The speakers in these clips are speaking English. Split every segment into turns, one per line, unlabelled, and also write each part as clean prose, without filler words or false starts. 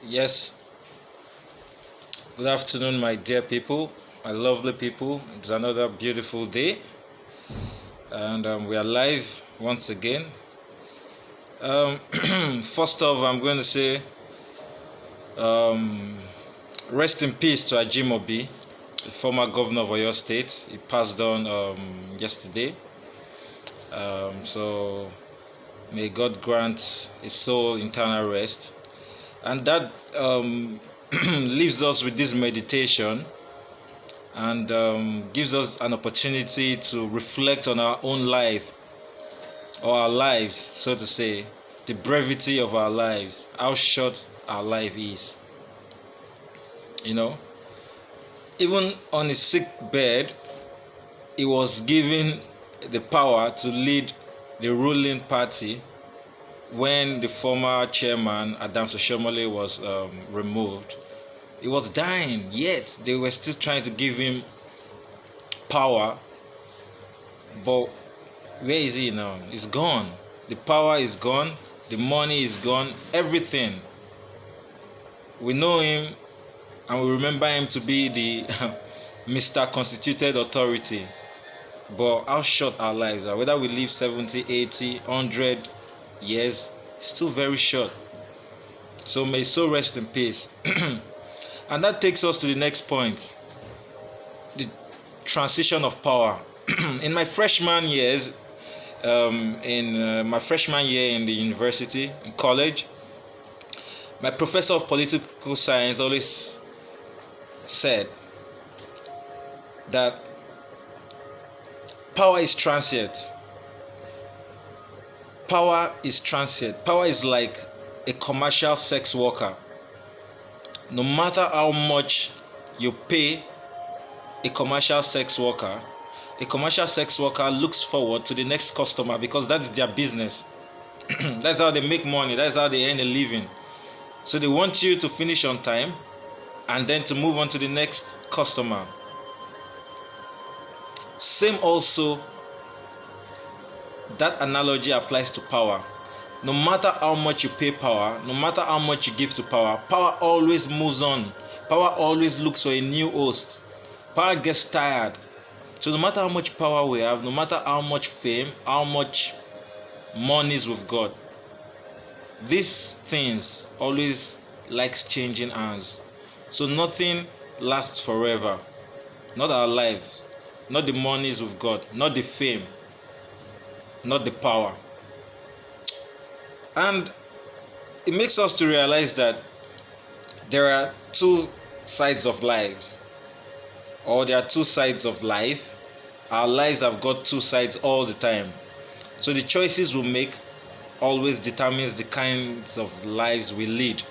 Yes, good afternoon, my dear people, my lovely people. It's another beautiful day, and we are live once again. First off, I'm going to say um, rest in peace to Ajimobi, the former governor of Oyo State. He passed on yesterday. So may God grant his soul eternal rest. And that leaves us with this meditation and gives us an opportunity to reflect on our own life, or our lives, so to say, the brevity of our lives, how short our life is. You know, even on his sick bed, he was given the power to lead the ruling party when the former chairman, Adams Oshomole, was removed. He was dying, yet they were still trying to give him power. But where is he now? He's gone. The power is gone. The money is gone. Everything. We know him and we remember him to be the Mr. Constituted Authority. But how short our lives are, whether we live 70, 80, 100 years, still very short. So may so rest in peace. And that takes us to the next point, the transition of power. In my freshman years, my freshman year in the university, in college, my professor of political science always said that power is transient. Power is transient. Power is like a commercial sex worker. No matter how much you pay a commercial sex worker looks forward to the next customer because that's their business. That's how they make money. That's how they earn a living. So they want you to finish on time and then to move on to the next customer. Same also, that analogy applies to power. No matter how much you pay power, no matter how much you give to power, power always moves on. Power always looks for a new host. Power gets tired. So no matter how much power we have, no matter how much fame, how much monies we've got, these things always likes changing hands. So nothing lasts forever. Not our lives, not the monies we've got, not the fame, not the power. And it makes us to realize that there are two sides of lives, or there are two sides of life. Our lives have got two sides all the time. So the choices we make always determines the kinds of lives we lead.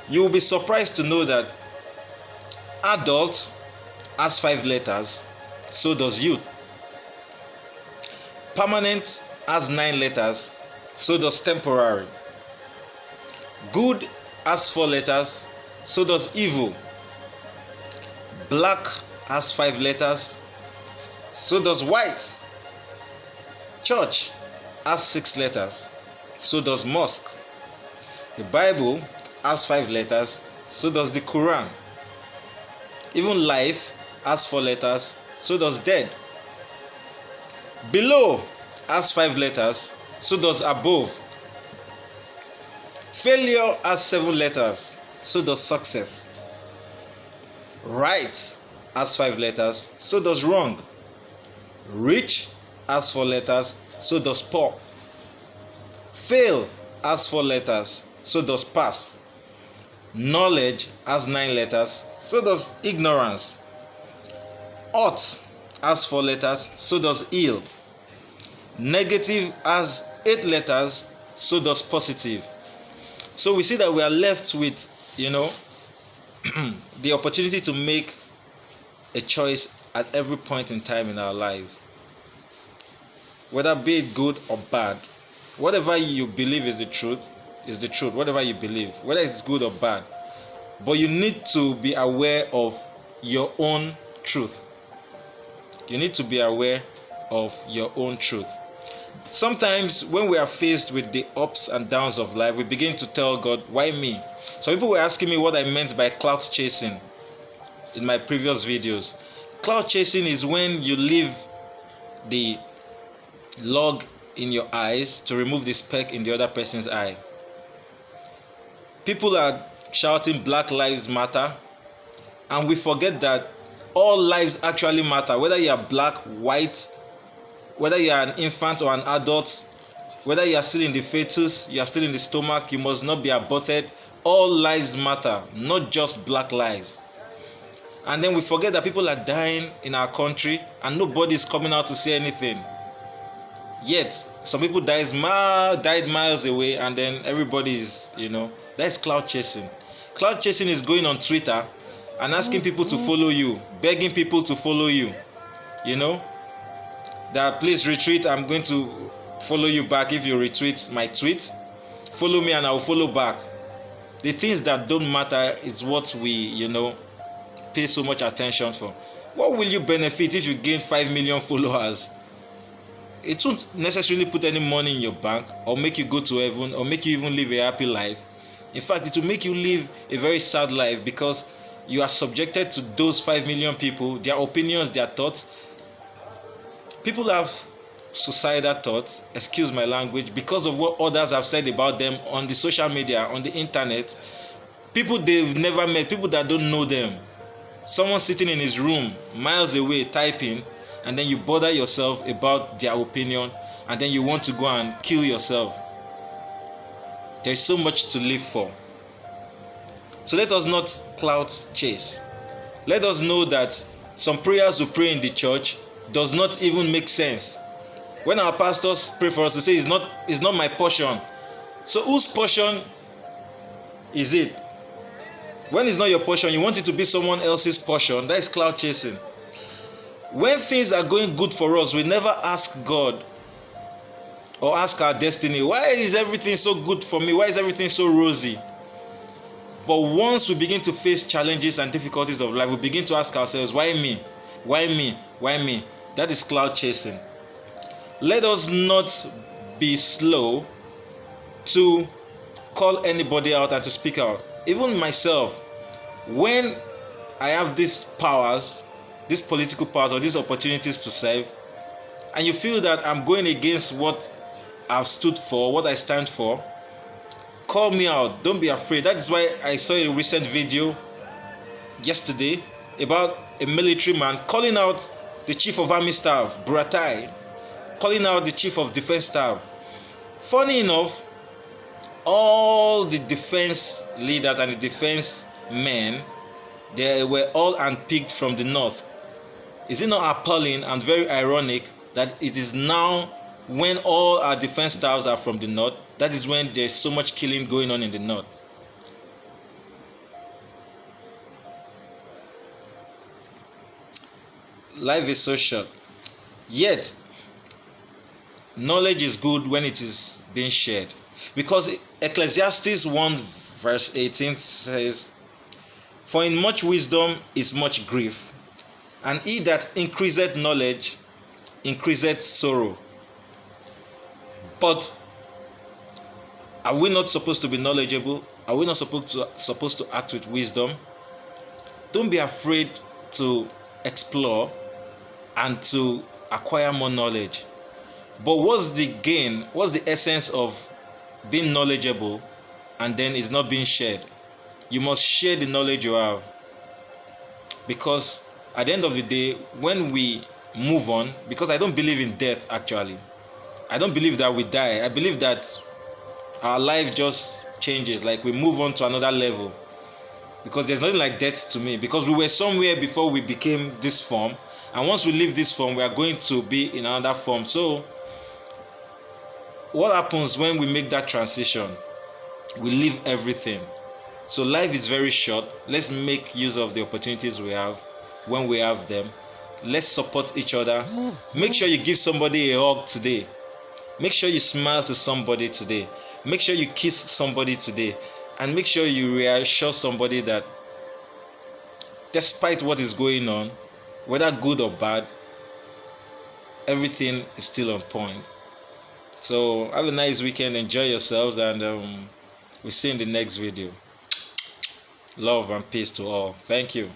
You will be surprised to know that adult has 5 letters, so does youth. Permanent has 9 letters, so does temporary. Good has 4 letters, so does evil. Black has 5 letters, so does white. Church has 6 letters, so does mosque. The Bible has 5 letters, so does the Quran. Even life has 4 letters, so does dead. Below has 5 letters, so does above. Failure has 7 letters, so does success. Right has 5 letters, so does wrong. Rich has 4 letters, so does poor. Fail has 4 letters, so does pass. Knowledge has 9 letters, so does ignorance. Ought has 4 letters, so does ill. Negative has 8 letters, so does positive. So we see that we are left with, the opportunity to make a choice at every point in time in our lives. Whether be it good or bad. Whatever you believe is the truth, is the truth. Whatever you believe, whether it's good or bad. But you need to be aware of your own truth. You need to be aware of your own truth. Sometimes when we are faced with the ups and downs of life, we begin to tell God, why me? Some people were asking me what I meant by cloud chasing in my previous videos. Cloud chasing is when you leave the log in your eyes to remove the speck in the other person's eye. People are shouting Black Lives Matter, and we forget that all lives actually matter, whether you are black, white, whether you are an infant or an adult, whether you are still in the fetus, you are still in the stomach, you must not be aborted. All lives matter, not just black lives. And then we forget that people are dying in our country and nobody is coming out to say anything. Yet, some people died miles away, and then everybody is, that's cloud chasing. Cloud chasing is going on Twitter and asking people to follow you, begging people to follow you, that please retweet, I'm going to follow you back if you retweet my tweet. Follow me and I'll follow back. The things that don't matter is what we, pay so much attention for. What will you benefit if you gain 5 million followers? It won't necessarily put any money in your bank or make you go to heaven or make you even live a happy life. In fact, it will make you live a very sad life, because you are subjected to those 5 million people, their opinions, their thoughts. People have suicidal thoughts, excuse my language, because of what others have said about them on the social media, on the internet. People they've never met, people that don't know them. Someone sitting in his room miles away typing, and then you bother yourself about their opinion, and then you want to go and kill yourself. There's so much to live for. So let us not cloud chase. Let us know that some prayers we pray in the church does not even make sense. When our pastors pray for us, we say it's not my portion. So whose portion is it? When it's not your portion, you want it to be someone else's portion. That is cloud chasing. When things are going good for us, we never ask God or ask our destiny, why is everything so good for me? Why is everything so rosy? But once we begin to face challenges and difficulties of life, we begin to ask ourselves, why me? Why me? Why me? That is cloud chasing. Let us not be slow to call anybody out and to speak out. Even myself, when I have these powers, these political powers or these opportunities to serve, and you feel that I'm going against what I've stood for, what I stand for, call me out. Don't be afraid. That is why I saw a recent video yesterday about a military man calling out the chief of army staff, Buratai, calling out the chief of defense staff. Funny enough, all the defense leaders and the defense men, they were all handpicked from the north. Is it not appalling and very ironic that it is now, when all our defense staffs are from the north, that is when there's so much killing going on in the north? Life is so short. Yet, knowledge is good when it is being shared. Because Ecclesiastes 1 verse 18 says, "For in much wisdom is much grief, and he that increaseth knowledge increaseth sorrow." But are we not supposed to be knowledgeable? Are we not supposed to act with wisdom? Don't be afraid to explore and to acquire more knowledge. But what's the gain? What's the essence of being knowledgeable and then it's not being shared? You must share the knowledge you have. Because at the end of the day, when we move on, because I don't believe in death actually. I don't believe that we die. I believe that our life just changes, like we move on to another level. Because there's nothing like death to me. Because we were somewhere before we became this form. And once we leave this form, we are going to be in another form. So, what happens when we make that transition? We leave everything. So life is very short. Let's make use of the opportunities we have when we have them. Let's support each other. Make sure you give somebody a hug today. Make sure you smile to somebody today. Make sure you kiss somebody today. And make sure you reassure somebody that despite what is going on, whether good or bad, everything is still on point. So have a nice weekend, enjoy yourselves, and we'll see you in the next video. Love and peace to all. Thank you.